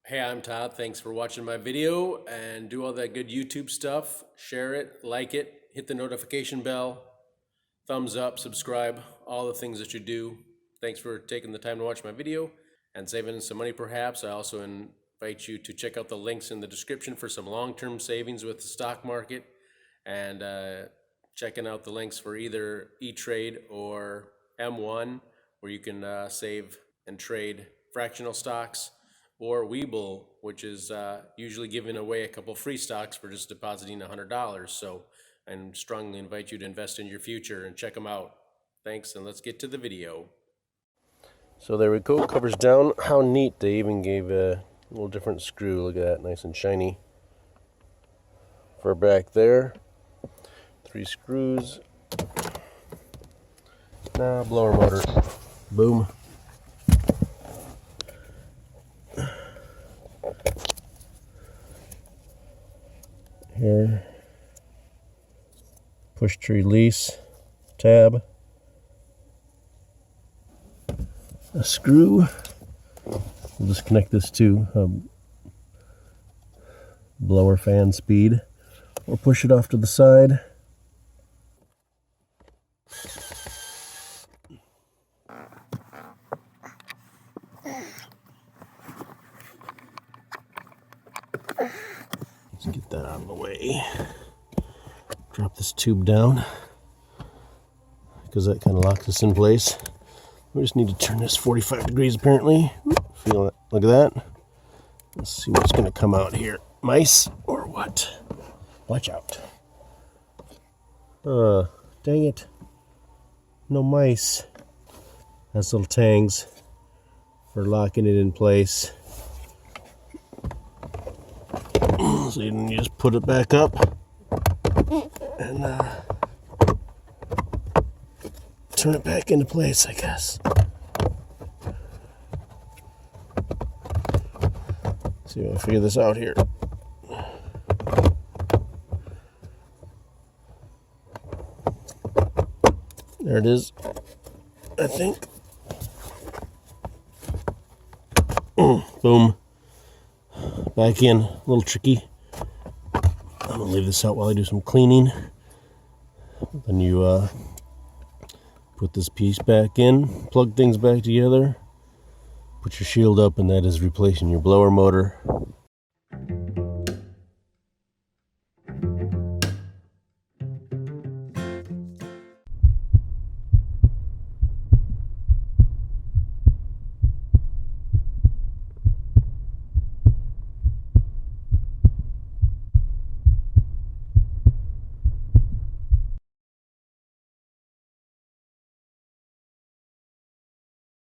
Hey, I'm Todd. Thanks for watching my video, and do all that good YouTube stuff. Share it, like it, hit the notification bell, thumbs up, subscribe, all the things that you do. Thanks for taking the time to watch my video and saving some money perhaps. I also invite you to check out the links in the description for some long-term savings with the stock market, and checking out the links for either E-Trade or M1, where you can save and trade fractional stocks, or Webull, which is usually giving away a couple free stocks for just depositing $100. So I strongly invite you to invest in your future and check them out. Thanks, and let's get to the video. So there we go, covers down. How neat, they even gave a little different screw. Look at that, nice and shiny. For back there, 3 screws. Now blower motor, boom. Here, push to release tab, a screw. We'll just connect this to blower fan speed, or push it off to the side. Let's get that out of the way. Drop this tube down, because that kind of locks us in place. We just need to turn this 45 degrees apparently. Feel it. Look at that. Let's see what's going to come out here. Mice or what? Watch out. Dang it. No mice. That's little tangs for locking it in place. So you just put it back up and turn it back into place, I guess. See if I figure this out here. There it is, I think. Boom. Back in, a little tricky. I'm gonna leave this out while I do some cleaning. Then you put this piece back in, plug things back together, put your shield up, and that is replacing your blower motor.